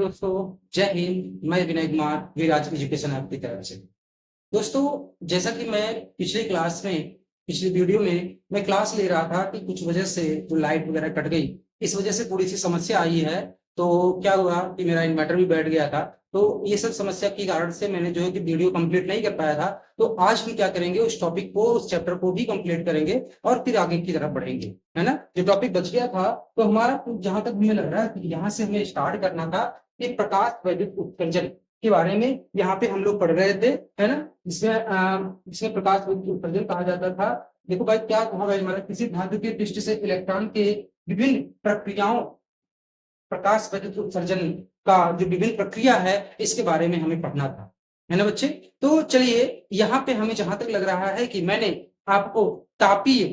दोस्तों, जय हिंद। मैं विनय कुमार विराज एजुकेशन ऐप की तरफ से। दोस्तों, जैसा कि मैं पिछली वीडियो में मैं क्लास ले रहा था कि कुछ वजह से जो लाइट वगैरह कट गई, इस वजह से थोड़ी सी समस्या आई है। तो क्या हुआ कि मेरा इन्वर्टर भी बैठ गया था। तो ये सब समस्या के कारण से मैंने जो है कि वीडियो कंप्लीट नहीं कर पाया था। तो आज हम क्या करेंगे, उस टॉपिक को, उस चैप्टर को भी कंप्लीट करेंगे और फिर आगे की तरफ बढ़ेंगे, है ना। जो टॉपिक बच गया था, तो हमारा जहां तक मुझे लग रहा है कि यहाँ से हमें स्टार्ट करना था कि प्रकाश वैद्युत उत्सर्जन के बारे में यहाँ पे हम लोग पढ़ रहे थे, है ना। इसमें प्रकाश वैद्युत उत्सर्जन कहा जाता था। देखो भाई, क्या कहा भाई, हमारा किसी धातु के पृष्ठ से इलेक्ट्रॉन के विभिन्न प्रक्रियाओं, प्रकाश वैद्युत उत्सर्जन का जो विभिन्न प्रक्रिया है, इसके बारे में हमें पढ़ना था, है ना बच्चे। तो चलिए, यहाँ पे हमें जहां तक लग रहा है कि मैंने आपको तापीय,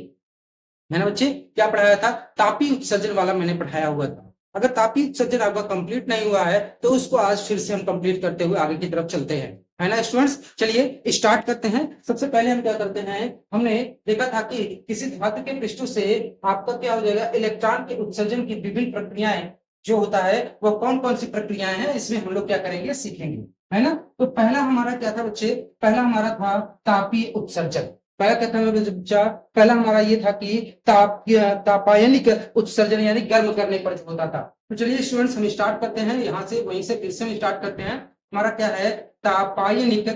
है ना बच्चे, क्या पढ़ाया था, तापीय उत्सर्जन वाला मैंने पढ़ाया हुआ था। अगर तापीय उत्सर्जन आपका कंप्लीट नहीं हुआ है तो उसको आज फिर से हम कंप्लीट करते हुए आगे की तरफ चलते हैं, है ना स्टूडेंट्स। चलिए स्टार्ट करते हैं। सबसे पहले हम क्या करते हैं, हमने देखा था कि किसी धातु के पृष्ठों से आपका क्या हो जाएगा, इलेक्ट्रॉन के उत्सर्जन की विभिन्न प्रक्रियाएं जो होता है वो कौन कौन सी प्रक्रियाएं हैं, इसमें हम लोग क्या करेंगे, सीखेंगे, है ना। तो पहला हमारा क्या था बच्चे, पहला हमारा था तापीय उत्सर्जन। पहला क्या था बच्चा, पहला हमारा ये था कि तापायनिक उत्सर्जन, यानी गर्म करने पर जो होता था। तो चलिए स्टूडेंट्स, हम स्टार्ट करते हैं यहाँ से, वहीं से फिर से हम स्टार्ट करते हैं। हमारा क्या है, तापायनिक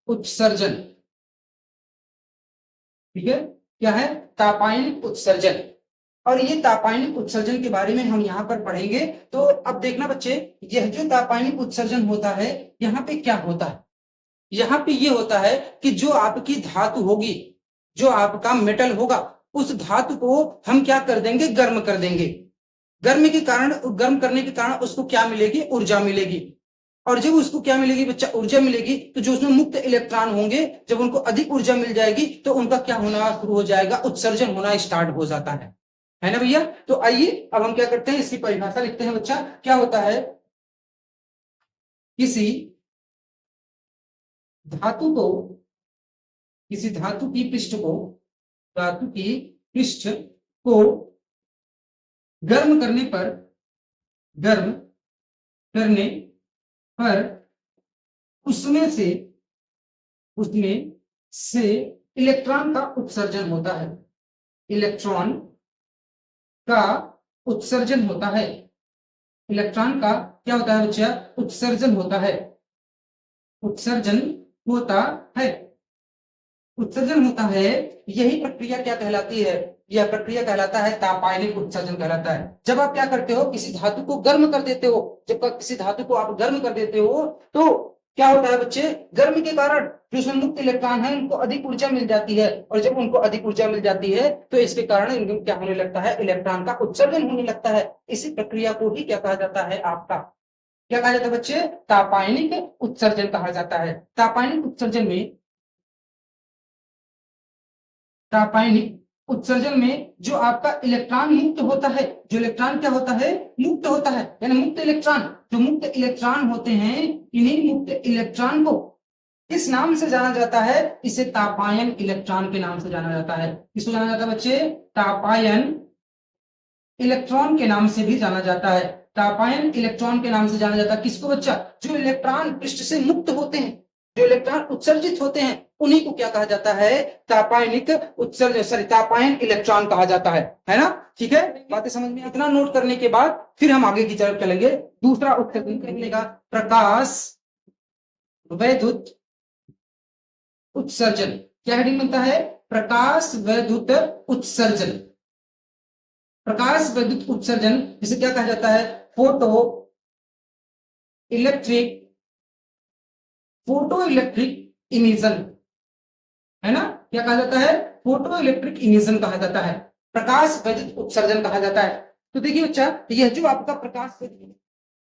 उत्सर्जन। ठीक है, क्या है, तापायनिक उत्सर्जन। और ये तापायनिक उत्सर्जन के बारे में हम यहाँ पर पढ़ेंगे। तो अब देखना बच्चे, यह जो तापायनिक उत्सर्जन होता है, यहाँ पे क्या होता है, यहाँ पे ये होता है कि जो आपकी धातु होगी, जो आपका मेटल होगा, उस धातु को हम क्या कर देंगे, गर्म कर देंगे। गर्म करने के कारण उसको क्या मिलेगी, ऊर्जा मिलेगी। और जब उसको क्या मिलेगी बच्चा, ऊर्जा मिलेगी, तो जो उसमें मुक्त इलेक्ट्रॉन होंगे, जब उनको अधिक ऊर्जा मिल जाएगी तो उनका क्या होना शुरू हो जाएगा, उत्सर्जन होना स्टार्ट हो जाता है ना भैया। तो आइए अब हम क्या करते हैं, इसकी परिभाषा लिखते हैं बच्चा। क्या होता है, किसी धातु को, किसी धातु की पृष्ठ को, धातु की पृष्ठ को गर्म करने पर, गर्म करने पर उसमें से इलेक्ट्रॉन का उत्सर्जन होता है, इलेक्ट्रॉन का उत्सर्जन होता है। इलेक्ट्रॉन का क्या होता है बच्चा, उत्सर्जन होता है, उत्सर्जन होता है, उत्सर्जन होता है। यही प्रक्रिया क्या कहलाती है, यह प्रक्रिया कहलाता है तापायनिक उत्सर्जन कहलाता है। जब आप क्या करते हो, किसी धातु को गर्म कर देते हो, जब किसी धातु को आप गर्म कर देते हो तो क्या होता है बच्चे, गर्मी के कारण जो उसमें मुक्त इलेक्ट्रॉन है उनको अधिक ऊर्जा मिल जाती है, और जब उनको अधिक ऊर्जा मिल जाती है तो इसके कारण इनको क्या होने लगता है, इलेक्ट्रॉन का उत्सर्जन होने लगता है। इसी प्रक्रिया को ही क्या कहा जाता है, आपका क्या कहा जाता है बच्चे, तापायनिक उत्सर्जन कहा जाता है। तापायनिक उत्सर्जन में, तापायनिक उत्सर्जन में जो आपका इलेक्ट्रॉन मुक्त होता है, जो इलेक्ट्रॉन क्या होता है, मुक्त होता है, यानी मुक्त इलेक्ट्रॉन, जो मुक्त इलेक्ट्रॉन होते हैं, इन्हीं मुक्त इलेक्ट्रॉन को किस नाम से जाना जाता है, इसे तापायन इलेक्ट्रॉन के नाम से जाना जाता है। किसको जाना जाता है बच्चे, तापायन इलेक्ट्रॉन के नाम से भी जाना जाता है। तापायन इलेक्ट्रॉन के नाम से जाना जाता है किसको बच्चा, जो इलेक्ट्रॉन पृष्ठ से मुक्त होते हैं, जो इलेक्ट्रॉन उत्सर्जित होते हैं, उन्हीं को क्या कहा जाता है, तापायनिक उत्सर्जन, सॉरी तापायन इलेक्ट्रॉन कहा जाता है ना। ठीक है, बातें समझ में, इतना नोट करने के बाद फिर हम आगे की तरफ चलेंगे। दूसरा उत्सर्जन करने का, प्रकाश वैद्युत उत्सर्जन। क्या हेडिंग बनता है, प्रकाश वैद्युत उत्सर्जन। प्रकाश वैद्युत उत्सर्जन जिसे क्या कहा जाता है, फोटो इलेक्ट्रिक इमिशन, है ना। क्या कहा जाता है, फोटो इलेक्ट्रिक इमिशन कहा जाता है, प्रकाश वैद्युत उत्सर्जन कहा जाता है। तो देखिए बच्चा, यह जो आपका प्रकाश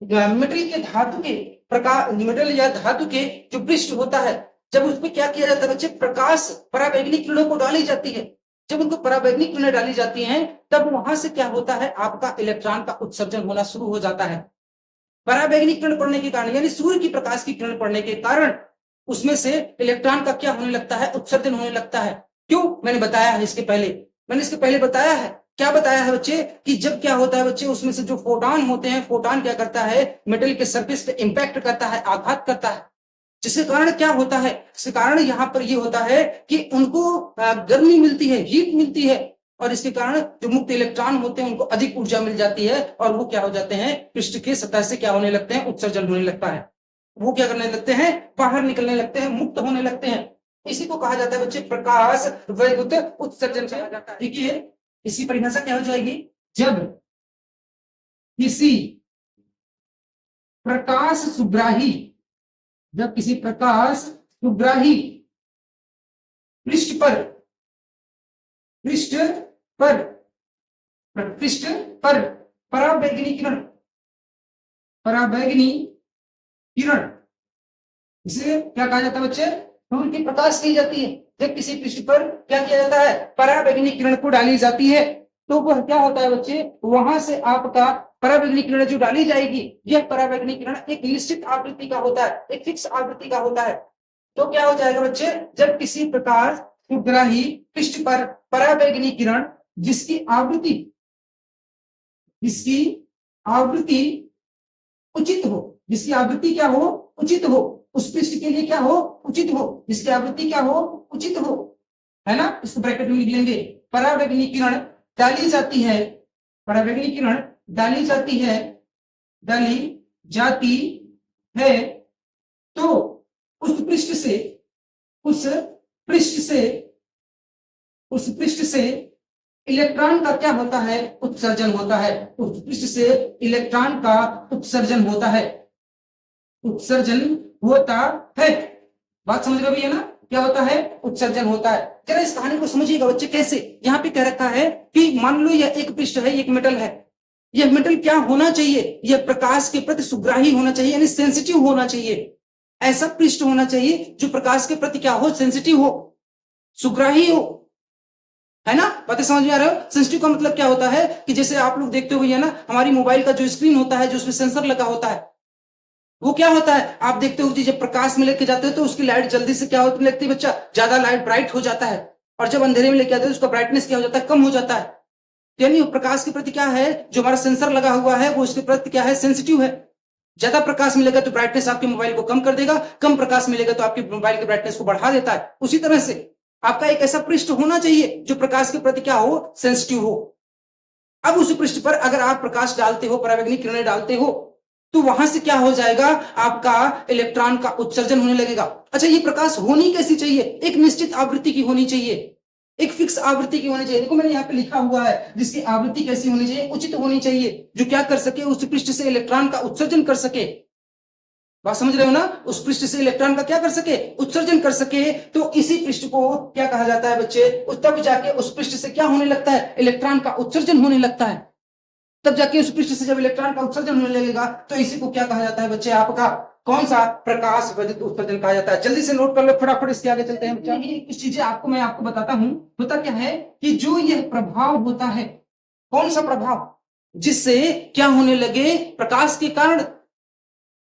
मेटल के धातु के प्रकाश, मेटल या धातु के जो पृष्ठ होता है, जब उसमें क्या किया जाता है बच्चे, प्रकाश पराबैंगनी किरणों को डाली जाती है। जब उनको पराबैंगनी किरणें डाली जाती हैं, तब वहां से क्या होता है, आपका इलेक्ट्रॉन का उत्सर्जन होना शुरू हो जाता है। पराबैंगनी किरण पड़ने के कारण, यानी सूर्य की प्रकाश की किरण पड़ने के कारण उसमें से इलेक्ट्रॉन का क्या होने लगता है, उत्सर्जन होने लगता है। क्यों, मैंने बताया है इसके पहले, मैंने इसके पहले बताया है क्या बताया है बच्चे कि जब क्या होता है बच्चे, उसमें से जो फोटॉन होते हैं, फोटॉन क्या करता है, मेटल के सरफेस पे इंपैक्ट करता है, आघात करता है, जिसके कारण क्या होता है, इसके कारण यहाँ पर ये होता है कि उनको गर्मी मिलती है, हीट मिलती है, और इसके कारण जो मुक्त इलेक्ट्रॉन होते हैं उनको अधिक ऊर्जा मिल जाती है, और वो क्या हो जाते हैं, पृष्ठ की सतह से क्या होने लगते हैं, उत्सर्जन होने लगता है, वो क्या करने लगते हैं, बाहर निकलने लगते हैं, मुक्त होने लगते हैं। इसी को कहा जाता है बच्चे प्रकाश वैद्युत उत्सर्जन कहा जाता है। देखिए इसी परिभाषा क्या हो जाएगी, जब किसी प्रकाश सुग्राही, जब किसी प्रकाश सुग्राही पृष्ठ पर पृष्ठ पर पृष्ठ पर पराबैंगनी किरण, पराबैंगनी किरण, इसे क्या कहा जाता है बच्चे, सूर्य की प्रकाश की जाती है, जब किसी पृष्ठ पर क्या किया जाता है, पराबैंगनी किरण को डाली जाती है, तो वह क्या होता है बच्चे, वहां से आपका पराबैंगनी किरण जो डाली जाएगी, यह पराबैंगनी किरण एक निश्चित आवृत्ति का होता है, एक फिक्स आवृत्ति का होता है। तो क्या हो जाएगा बच्चे, जब किसी प्रकार सुग्राही पृष्ठ पर पराबैंगनी किरण जिसकी आवृत्ति उचित हो, जिसकी आवृत्ति क्या हो, उचित हो, उस पृष्ठ के लिए क्या हो, उचित हो, जिसकी आवृत्ति क्या हो, उचित हो, है ना, इसको ब्रैकेट में लिख लेंगे, पराबैंगनी किरण डाली जाती है, पराबैंगनी किरण डाली जाती है, डाली जाती है, तो उस पृष्ठ से इलेक्ट्रॉन का क्या होता है, उत्सर्जन होता है, उस पृष्ठ से इलेक्ट्रॉन का उत्सर्जन होता है, उत्सर्जन होता है। बात समझ रहे हो भैया ना, क्या होता है, उत्सर्जन होता है। जरा इस कहानी को समझिएगा बच्चे, कैसे, यहाँ पे कह रखा है कि मान लो यह एक पृष्ठ है, एक मेटल है, यह मेटल क्या होना चाहिए, यह प्रकाश के प्रति सुग्राही होना चाहिए, यानी सेंसिटिव होना चाहिए, ऐसा पृष्ठ होना चाहिए जो प्रकाश के प्रति क्या हो, सेंसिटिव हो, सुग्राही हो, है ना, बातें समझ में आ रहे हो। सेंसिटिव का मतलब क्या होता है कि जैसे आप लोग देखते हो भैया ना, हमारी मोबाइल का जो स्क्रीन होता है, जो उसमें सेंसर लगा होता है, वो क्या होता है, आप देखते हो कि जब प्रकाश में लेके जाते हो तो उसकी लाइट जल्दी से क्या होती लगती है बच्चा, ज्यादा लाइट ब्राइट हो जाता है, और जब अंधेरे में लेके आते हैं उसका ब्राइटनेस क्या हो जाता है, कम हो जाता है। यानी प्रकाश के प्रति क्या है, जो हमारा सेंसर लगा हुआ है वो उसके प्रति क्या है, सेंसिटिव है। ज्यादा प्रकाश मिलेगा तो ब्राइटनेस आपके मोबाइल को कम कर देगा, कम प्रकाश मिलेगा तो आपके मोबाइल के ब्राइटनेस को बढ़ा देता है। उसी तरह से आपका एक ऐसा पृष्ठ होना चाहिए जो प्रकाश के प्रति क्या हो, सेंसिटिव हो। अब उस पृष्ठ पर अगर आप प्रकाश डालते हो, पराबैंगनी किरणें डालते हो, तो वहां से क्या हो जाएगा, आपका इलेक्ट्रॉन का उत्सर्जन होने लगेगा। अच्छा, ये प्रकाश होनी कैसी चाहिए, एक निश्चित आवृत्ति की होनी चाहिए, एक फिक्स आवृत्ति की होनी चाहिए। देखो मैंने यहाँ पे लिखा हुआ है, जिसकी आवृत्ति कैसी होनी चाहिए, उचित होनी चाहिए, जो क्या कर सके, उस पृष्ठ से इलेक्ट्रॉन का उत्सर्जन कर सके। बात समझ रहे हो ना, उस पृष्ठ से इलेक्ट्रॉन का क्या कर सके, उत्सर्जन कर सके। तो इसी पृष्ठ को क्या कहा जाता है बच्चे, तब जाके उस पृष्ठ से क्या होने लगता है, इलेक्ट्रॉन का उत्सर्जन होने लगता है। तब जाके उस पृष्ठ से जब इलेक्ट्रॉन का उत्सर्जन होने लगेगा तो इसी को क्या कहा जाता है बच्चे, आपका कौन सा, प्रकाश वैद्युत उत्सर्जन कहा जाता है। जल्दी से नोट कर लो, फटाफट इसके आगे चलते हैं बच्चा। कुछ चीजें मैं आपको बताता हूं। होता क्या है कि जो यह प्रभाव होता है, कौन सा प्रभाव, जिससे क्या होने लगे, प्रकाश के कारण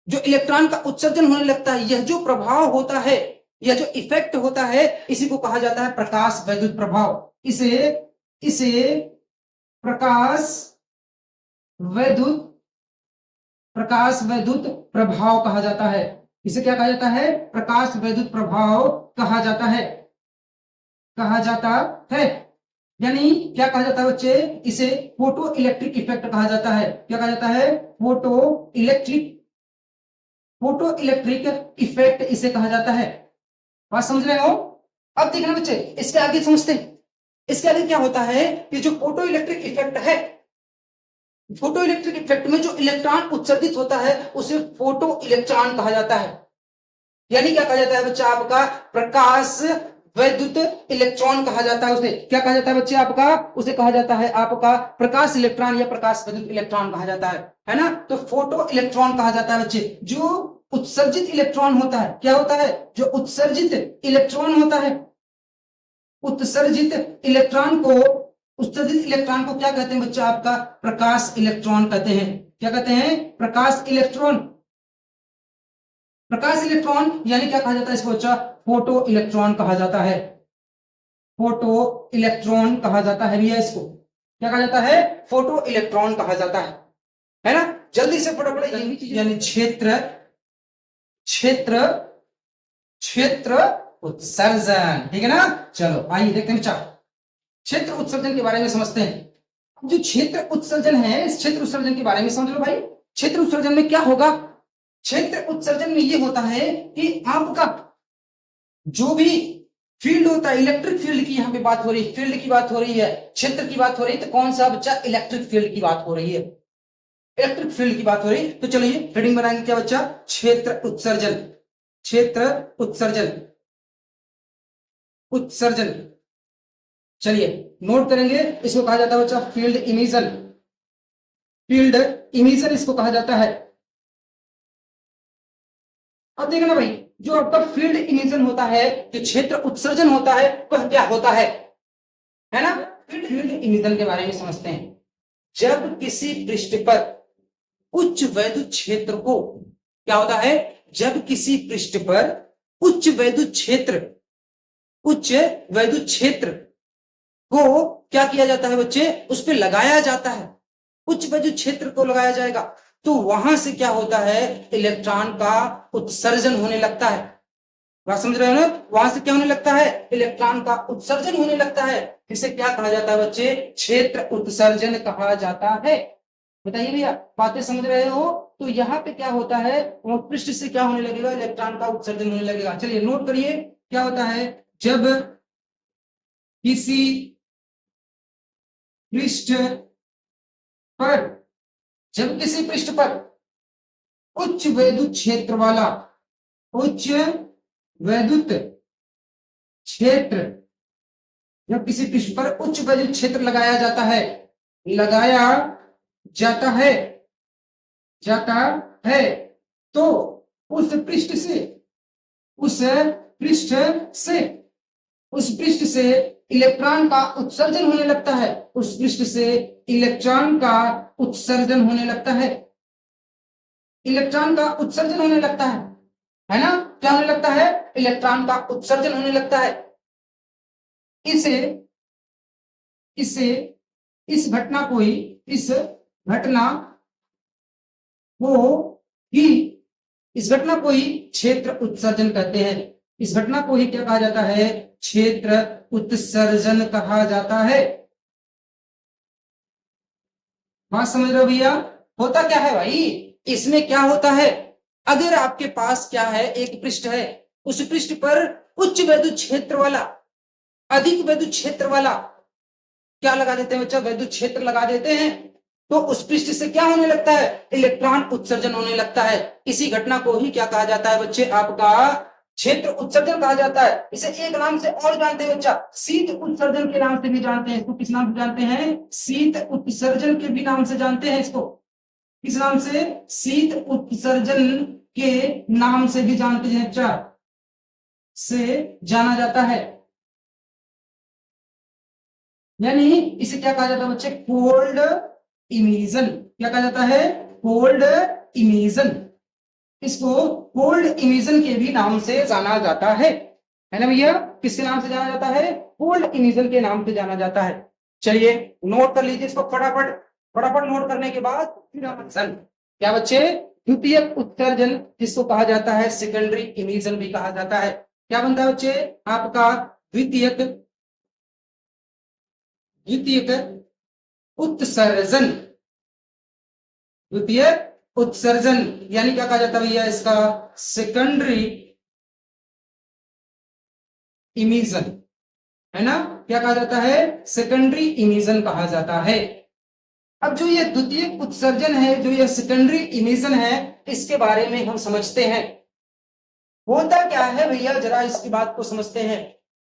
जो इलेक्ट्रॉन का उत्सर्जन होने लगता है, यह जो प्रभाव होता है, यह जो इफेक्ट होता है, इसी को कहा जाता है प्रकाश वैद्युत प्रभाव। इसे प्रकाश वैद्युत प्रभाव कहा जाता है। इसे क्या कहा जाता है, प्रकाश वैद्युत प्रभाव कहा जाता है। यानी क्या कहा जाता है बच्चे, इसे फोटो इलेक्ट्रिक इफेक्ट कहा जाता है। क्या कहा जाता है, फोटो इलेक्ट्रिक इफेक्ट इसे कहा जाता है। बात समझ रहे हो। अब देखना बच्चे, इसके आगे समझते हैं। इसके आगे क्या होता है कि जो फोटो इलेक्ट्रिक इफेक्ट है, फोटो इलेक्ट्रिक इफेक्ट में जो इलेक्ट्रॉन उत्सर्जित होता है उसे फोटो इलेक्ट्रॉन कहा जाता है। यानी क्या कहा जाता है बच्चा, आपका प्रकाश वैद्युत इलेक्ट्रॉन कहा जाता है। उसे क्या कहा जाता है बच्चे, आपका उसे कहा जाता है आपका प्रकाश इलेक्ट्रॉन या प्रकाश वैद्युत इलेक्ट्रॉन कहा जाता है ना। तो फोटो इलेक्ट्रॉन कहा जाता है बच्चे जो उत्सर्जित इलेक्ट्रॉन होता है। क्या होता है, जो उत्सर्जित इलेक्ट्रॉन होता है, उत्सर्जित इलेक्ट्रॉन को क्या कहते हैं बच्चा, आपका प्रकाश इलेक्ट्रॉन कहते हैं। क्या कहते हैं, प्रकाश इलेक्ट्रॉन। प्रकाश इलेक्ट्रॉन यानी क्या कहा जाता है इसको बच्चा, फोटो इलेक्ट्रॉन कहा जाता है। फोटो इलेक्ट्रॉन कहा जाता है भैया इसको। क्या कहा जाता है? फोटो इलेक्ट्रॉन कहा जाता है ना? जल्दी से फटाफट, यानी क्षेत्र, क्षेत्र, क्षेत्र उत्सर्जन, ठीक है ना? चलो आइए देखते हैं बच्चा, क्षेत्र उत्सर्जन के बारे में समझते हैं। जो क्षेत्र उत्सर्जन है, इस क्षेत्र उत्सर्जन के बारे में समझ लो भाई। क्षेत्र उत्सर्जन में क्या होगा? क्षेत्र उत्सर्जन में ये होता है कि आपका जो भी फील्ड होता है, इलेक्ट्रिक फील्ड की यहाँ पे बात हो रही है, फील्ड की बात हो रही है, क्षेत्र की बात हो रही है, तो कौन सा बच्चा? इलेक्ट्रिक फील्ड की बात हो रही है, इलेक्ट्रिक फील्ड की बात हो रही है। तो चलिए हेडिंग बनाएंगे क्या बच्चा? क्षेत्र उत्सर्जन, क्षेत्र उत्सर्जन, उत्सर्जन। चलिए नोट करेंगे, इसको कहा जाता है बच्चा फील्ड इमिशन, फील्ड इमिशन इसको कहा जाता है। अब देखना ना भाई, जो आपका फील्ड इमिशन होता है, जो क्षेत्र उत्सर्जन होता है, वह क्या होता है ना? फील्ड इमिशन के बारे में समझते हैं। जब किसी पृष्ठ पर उच्च वैद्युत क्षेत्र को, क्या होता है? जब किसी पृष्ठ पर उच्च वैद्युत क्षेत्र, उच्च वैद्युत क्षेत्र को क्या किया जाता है बच्चे? उस पर लगाया जाता है, उच्च वैद्युत क्षेत्र को लगाया जाएगा, तो वहां से क्या होता है? इलेक्ट्रॉन का उत्सर्जन होने लगता है। बात समझ रहे हो ना? वहां से क्या होने लगता है? इलेक्ट्रॉन का उत्सर्जन होने लगता है। इसे क्या कहा जाता है बच्चे? क्षेत्र उत्सर्जन कहा जाता है। बताइए भैया, बातें समझ रहे हो? तो यहाँ पे क्या होता है? वो पृष्ठ से क्या होने लगेगा? इलेक्ट्रॉन का उत्सर्जन होने लगेगा। चलिए नोट करिए, क्या होता है? जब किसी पृष्ठ पर, जब किसी पृष्ठ पर उच्च वैद्युत क्षेत्र वाला, उच्च वैद्युत क्षेत्र, जब किसी पृष्ठ पर उच्च वैद्युत क्षेत्र लगाया जाता है, लगाया जाता है, जाता है, तो उस पृष्ठ से, उस पृष्ठ से, उस पृष्ठ से इलेक्ट्रॉन का उत्सर्जन होने लगता है, उस पृष्ठ से इलेक्ट्रॉन का उत्सर्जन होने लगता है, इलेक्ट्रॉन का उत्सर्जन होने लगता है ना? क्या होने लगता है? इलेक्ट्रॉन का उत्सर्जन होने लगता है। इसे इसे इस घटना को ही, इस घटना को ही, इस घटना को ही क्षेत्र उत्सर्जन कहते हैं। इस घटना को ही क्या कहा जाता है? क्षेत्र उत्सर्जन कहा जाता है। बात समझ रहे हो भैया? होता क्या है भाई, इसमें क्या होता है? अगर आपके पास क्या है, एक पृष्ठ है, उस पृष्ठ पर उच्च वैद्युत क्षेत्र वाला, अधिक वैद्युत क्षेत्र वाला क्या लगा देते हैं बच्चा? वैद्युत क्षेत्र लगा देते हैं, तो उस पृष्ठ से क्या होने लगता है? इलेक्ट्रॉन उत्सर्जन होने लगता है। इसी घटना को ही क्या कहा जाता है बच्चे? आपका क्षेत्र उत्सर्जन कहा जाता है। इसे एक नाम से और जानते हैं बच्चा, शीत उत्सर्जन के नाम से भी जानते हैं। इसको किस नाम से जानते हैं? शीत उत्सर्जन के भी नाम से जानते हैं इसको। किस नाम से? शीत उत्सर्जन के नाम से भी जानते हैं बच्चा, से जाना जाता है। यानी इसे क्या कहा जाता है बच्चे? Cold emission. क्या कहा जाता है? Cold emission. इसको कोल्ड इमिशन के भी नाम से जाना जाता है ना भैया? किसके नाम से जाना जाता है? कोल्ड इमिशन के नाम से जाना जाता है। चलिए नोट कर लीजिए इसको फटाफट, फटाफट नोट करने के बाद फिर हम क्या बच्चे? द्वितीयक उत्सर्जन, जिसको कहा जाता है सेकेंडरी इमिशन भी कहा जाता है। क्या बनता है बच्चे? आपका द्वितीयक, द्वितीयक उत्सर्जन, द्वितीयक उत्सर्जन यानी क्या कहा जाता है भैया? इसका सेकेंडरी इमिशन, है ना? क्या कहा जाता है? सेकेंडरी इमिशन कहा जाता है। अब जो ये द्वितीयक उत्सर्जन है, जो ये सेकेंडरी इमिशन है, इसके बारे में हम समझते हैं। होता क्या है भैया, जरा इसकी बात को समझते हैं।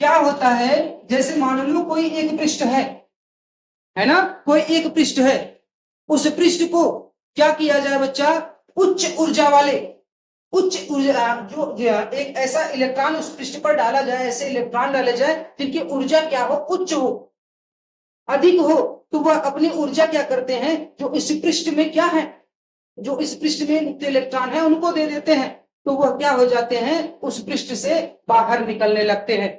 क्या होता है? जैसे मान लो कोई एक पृष्ठ है ना? कोई एक पृष्ठ है, उस पृष्ठ को क्या किया जाए बच्चा? उच्च ऊर्जा वाले, उच्च ऊर्जा, जो एक ऐसा इलेक्ट्रॉन उस पृष्ठ पर डाला जाए, ऐसे इलेक्ट्रॉन डाले जाए जिनकी ऊर्जा क्या हो? उच्च हो, अधिक हो, तो वह अपनी ऊर्जा क्या करते हैं? जो इस पृष्ठ में क्या है, जो इस पृष्ठ में मुक्त इलेक्ट्रॉन है, उनको दे देते हैं, तो वह क्या हो जाते हैं? उस पृष्ठ से बाहर निकलने लगते हैं।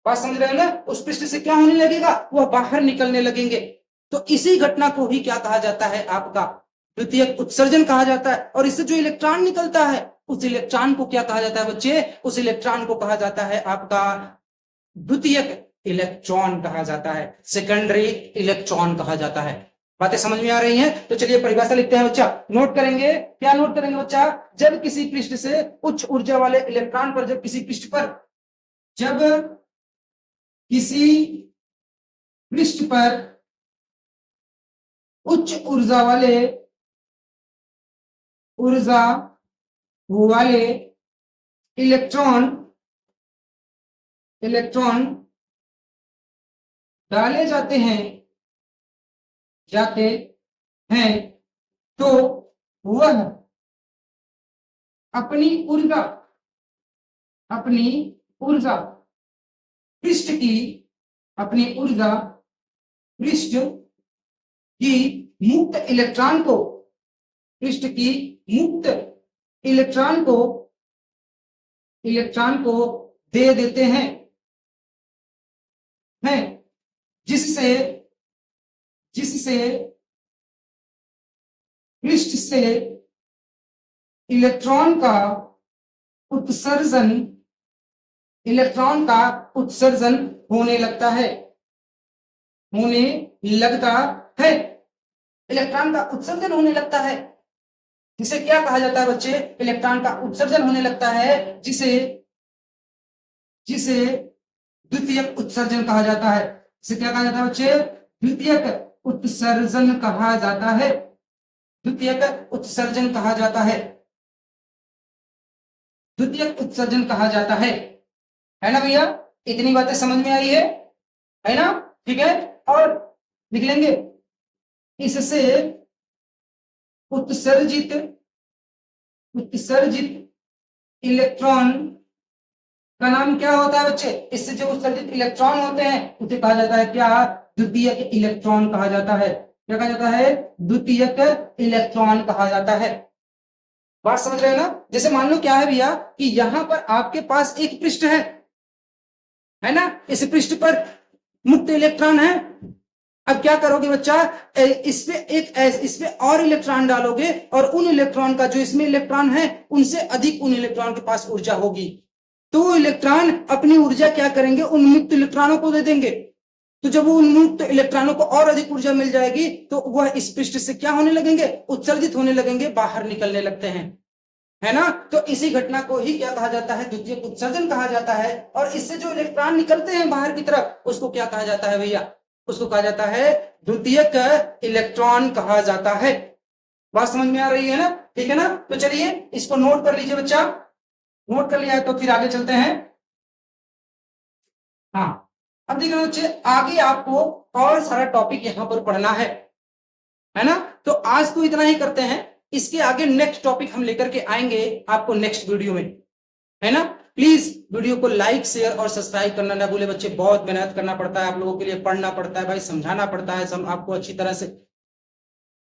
बात समझ रहे हो ना? उस पृष्ठ से क्या होने लगेगा? वह बाहर निकलने लगेंगे। तो इसी घटना को ही क्या कहा जाता है, आपका द्वितीयक उत्सर्जन कहा जाता है। और इससे जो इलेक्ट्रॉन निकलता है उस इलेक्ट्रॉन को क्या कहा जाता है बच्चे, उस इलेक्ट्रॉन को कहा जाता है आपका द्वितीयक इलेक्ट्रॉन कहा जाता है, सेकेंडरी इलेक्ट्रॉन कहा जाता है। बातें समझ में आ रही हैं? तो चलिए परिभाषा लिखते हैं बच्चा, नोट करेंगे। क्या नोट करेंगे बच्चा, जब किसी पृष्ठ से उच्च ऊर्जा वाले इलेक्ट्रॉन पर, जब किसी पृष्ठ पर, जब किसी पृष्ठ पर उच्च ऊर्जा वाले इलेक्ट्रॉन डाले जाते हैं तो वह अपनी ऊर्जा पृष्ठ की मुक्त इलेक्ट्रॉन को दे देते हैं, जिससे पृष्ठ से इलेक्ट्रॉन का उत्सर्जन होने लगता है। इलेक्ट्रॉन का उत्सर्जन होने लगता है, जिसे क्या कहा जाता है बच्चे, इलेक्ट्रॉन का उत्सर्जन होने लगता है, जिसे द्वितीयक उत्सर्जन कहा जाता है। इसे क्या कहा जाता है बच्चे, द्वितीयक उत्सर्जन कहा जाता है। द्वितीयक उत्सर्जन कहा जाता है ना भैया? इतनी बातें समझ में आई है ना? ठीक है, और लिख लेंगे, इससे उत्सर्जित इलेक्ट्रॉन का नाम क्या होता है बच्चे? इससे जो उत्सर्जित इलेक्ट्रॉन होते हैं उसे कहा जाता है क्या, द्वितीयक इलेक्ट्रॉन कहा जाता है। क्या कहा जाता है, द्वितीयक इलेक्ट्रॉन कहा जाता है। बात समझ रहे हैं ना? जैसे मान लो क्या है भैया कि यहां पर आपके पास एक पृष्ठ है ना, इस पृष्ठ पर मुक्त इलेक्ट्रॉन है। अब क्या करोगे बच्चा, इस पे और इलेक्ट्रॉन डालोगे और उन इलेक्ट्रॉन का, जो इसमें इलेक्ट्रॉन है उनसे अधिक उन इलेक्ट्रॉन के पास ऊर्जा होगी, तो इलेक्ट्रॉन अपनी ऊर्जा क्या करेंगे, उन मुक्त इलेक्ट्रॉनों को दे देंगे। तो जब उन मुक्त इलेक्ट्रॉनों को और अधिक ऊर्जा मिल जाएगी तो वह इस पृष्ठ से क्या होने लगेंगे, उत्सर्जित होने लगेंगे, बाहर निकलने लगते हैं, है ना? तो इसी घटना को ही क्या कहा जाता है, द्वितीयक उत्सर्जन कहा जाता है। और इससे जो इलेक्ट्रॉन निकलते हैं बाहर की तरफ उसको क्या कहा जाता है भैया, उसको कहा जाता है द्वितीयक इलेक्ट्रॉन कहा जाता है। बात समझ में आ रही है ना? ठीक है ना? तो चलिए इसको नोट कर लीजिए बच्चा, नोट कर लिया है तो फिर आगे चलते हैं। हाँ, अब देखिए बच्चे, आगे आपको और सारा टॉपिक यहां पर पढ़ना है ना? तो आज तो इतना ही करते हैं, इसके आगे नेक्स्ट टॉपिक हम लेकर के आएंगे आपको नेक्स्ट वीडियो में, है ना? प्लीज वीडियो को लाइक, शेयर और सब्सक्राइब करना ना भूले बच्चे। बहुत मेहनत करना पड़ता है आप लोगों के लिए, पढ़ना पड़ता है भाई, समझाना पड़ता है सब आपको अच्छी तरह से,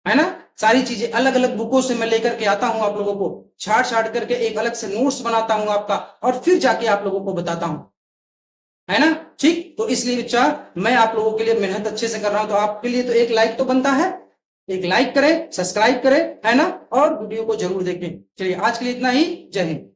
है ना? सारी चीजें अलग अलग बुकों से मैं लेकर के आता हूं, आप लोगों को छाट करके एक अलग से नोट्स बनाता हूं आपका, और फिर जाके आप लोगों को बताता हूं, है ना? ठीक, तो इसलिए बच्चा मैं आप लोगों के लिए मेहनत अच्छे से कर रहा हूं, तो आपके लिए तो एक लाइक तो बनता है, एक लाइक करें, सब्सक्राइब करें, है ना? और वीडियो को जरूर देखें। चलिए आज के लिए इतना ही, जय हिंद।